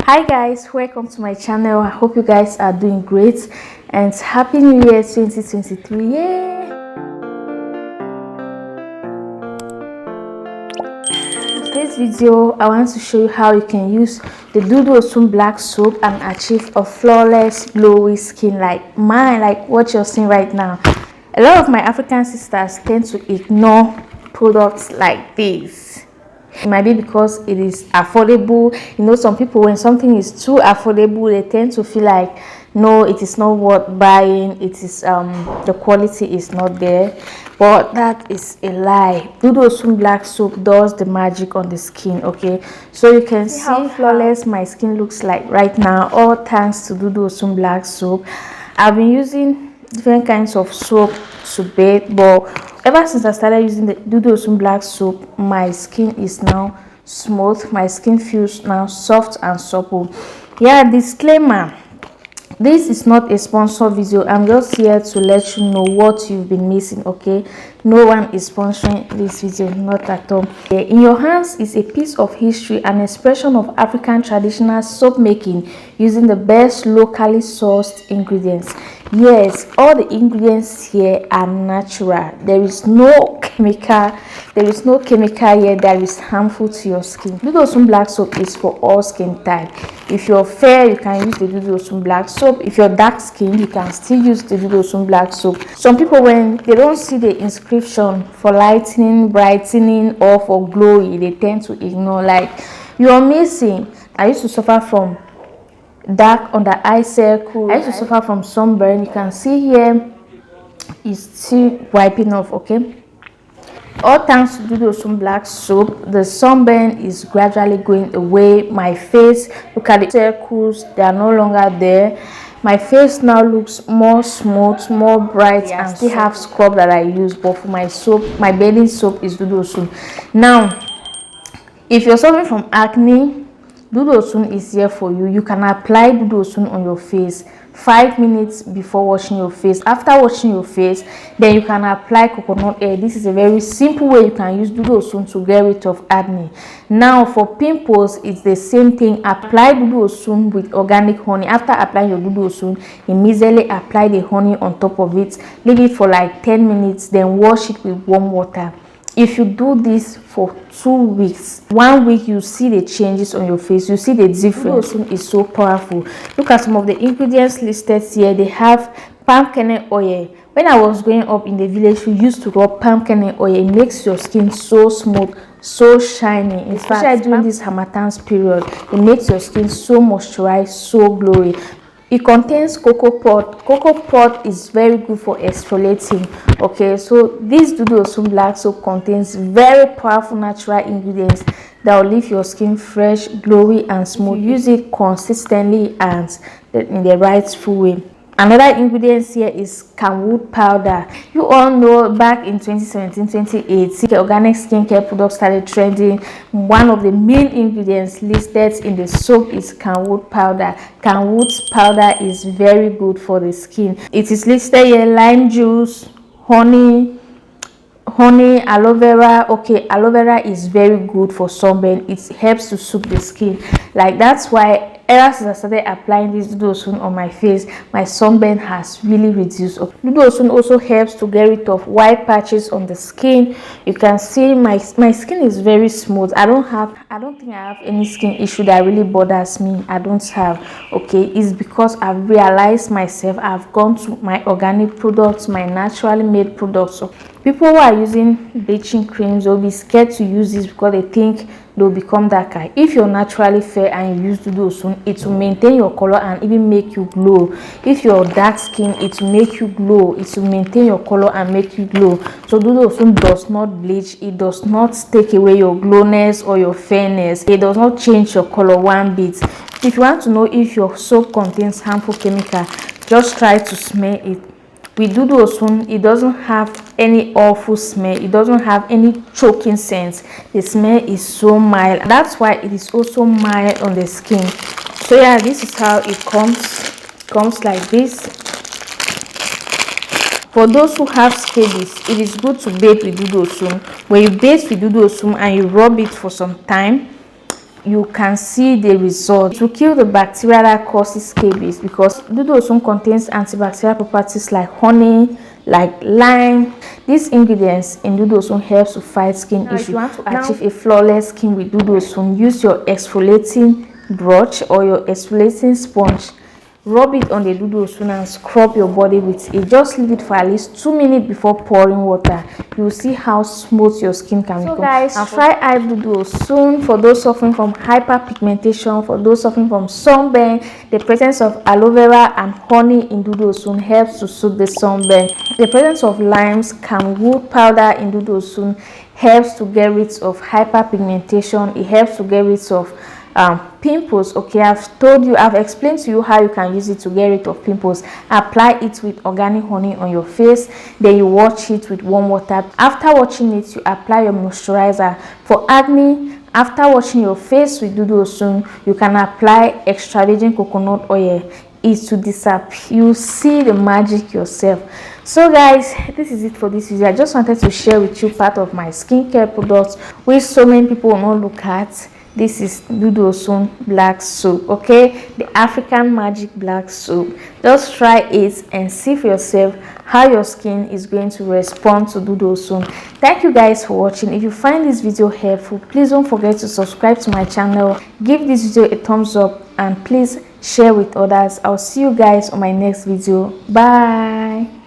Hi guys, welcome to my channel. I hope you guys are doing great and happy new year 2023. Yay! In today's video I want to show you how you can use the DUDU OSUN black soap and achieve a flawless glowy skin like mine, like what you're seeing right now. A lot of my African sisters tend to ignore products like this. It might be because it is affordable. You know, some people, when something is too affordable, they tend to feel like no, it is not worth buying. It is the quality is not there, but that is a lie. DUDU OSUN black soap does the magic on the skin. Okay, so you can see how flawless my skin looks like right now, all thanks to DUDU OSUN black soap. I've been using different kinds of soap to bathe, but ever since I started using the DUDU OSUN black soap, my skin is now smooth. My skin feels now soft and supple. Yeah, disclaimer, this is not a sponsored video. I'm just here to let you know what you've been missing. Okay, no one is sponsoring this video, not at all. In your hands is a piece of history, an expression of African traditional soap making using the best locally sourced ingredients. Yes, all the ingredients here are natural. There is no chemical here that is harmful to your skin. DUDU OSUN black soap is for all skin type. If you're fair, you can use the DUDU OSUN black soap. If you're dark skin, you can still use the DUDU OSUN black soap. Some people, when they don't see the inscription for lightening, brightening, or for glowy, they tend to ignore. Like, you're missing. I used to suffer from dark under eye circle. I used to suffer from sunburn. You can see here is still wiping off. Okay, all thanks to DUDU OSUN black soap, the sunburn is gradually going away. My face, look at the circles, they are no longer there. My face now looks more smooth, more bright, and I still have scrub that I use, but for my soap, my bathing soap is DUDU OSUN. Now, if you're suffering from acne, DUDU OSUN is here for you. You can apply DUDU OSUN on your face 5 minutes before washing your face. After washing your face, then you can apply coconut oil. This is a very simple way you can use DUDU OSUN to get rid of acne. Now for pimples, it's the same thing. Apply DUDU OSUN with organic honey. After applying your DUDU OSUN, immediately apply the honey on top of it. Leave it for like 10 minutes, then wash it with warm water. If you do this for 2 weeks, 1 week, you see the changes on your face. You see the difference. DUDU OSUN is so powerful. Look at some of the ingredients listed here. They have palm kernel oil. When I was growing up in the village, we used to rub palm kernel oil. It makes your skin so smooth, so shiny. In fact, especially during this Harmattan's period, it makes your skin so moisturized, so glowy. It contains cocoa pod. Cocoa pod is very good for exfoliating. Okay, so this DUDU OSUN black soap contains very powerful natural ingredients that will leave your skin fresh, glowy, and smooth. Use it consistently and in the rightful way. Another ingredient here is camwood powder. You all know back in 2017-2018, organic skincare products started trending. One of the main ingredients listed in the soap is camwood powder. Camwood powder is very good for the skin. It is listed here: lime juice, honey, aloe vera. Okay, aloe vera is very good for sunburn. It helps to soothe the skin. Like, that's why ever since I started applying this DUDU OSUN on my face, my sunburn has really reduced. DUDU OSUN also helps to get rid of white patches on the skin. You can see my skin is very smooth. I don't think I have any skin issue that really bothers me. I don't have. Okay, it's because I've realized myself. I've gone to my organic products, my naturally made products. So people who are using bleaching creams will be scared to use this because they think they'll become darker. If you're naturally fair and you use DUDU OSUN, it will maintain your color and even make you glow. If you're dark skin, it will make you glow. It will maintain your color and make you glow. So DUDU OSUN does not bleach. It does not take away your glowness or your fairness. It does not change your color one bit. If you want to know if your soap contains harmful chemical, just try to smell it. With DUDU OSUN, it doesn't have any awful smell. It doesn't have any choking scent. The smell is so mild. That's why it is also mild on the skin. So yeah, this is how it comes like this. For those who have scabies, it is good to bathe with DUDU OSUN. When you bathe with DUDU OSUN and you rub it for some time, you can see the result. To kill the bacteria that causes scabies, because DUDU OSUN contains antibacterial properties like honey, like lime. These ingredients in DUDU OSUN helps to fight skin issues. If you want to achieve a flawless skin with DUDU OSUN, use your exfoliating brush or your exfoliating sponge. Rub it on the DUDU OSUN and scrub your body with it. Just leave it for at least 2 minutes before pouring water. You will see how smooth your skin can become. So guys, try DUDU OSUN for those suffering from hyperpigmentation, for those suffering from sunburn. The presence of aloe vera and honey in DUDU OSUN helps to soothe the sunburn. The presence of limes, camwood powder in DUDU OSUN helps to get rid of hyperpigmentation. It helps to get rid of pimples. Okay, I've explained to you how you can use it to get rid of pimples. Apply it with organic honey on your face, then you wash it with warm water. After washing it, you apply your moisturizer. For acne, after washing your face with DUDU OSUN, you can apply extra virgin coconut oil. It to disappear. You see the magic yourself. So guys, this is it for this video. I just wanted to share with you part of my skincare products which so many people will not look at. This is DUDU OSUN black soap, okay, the African magic black soap. Just try it and see for yourself how your skin is going to respond to DUDU OSUN. Thank you guys for watching. If you find this video helpful, please don't forget to subscribe to my channel, give this video a thumbs up, and please share with others. I'll see you guys on my next video. Bye.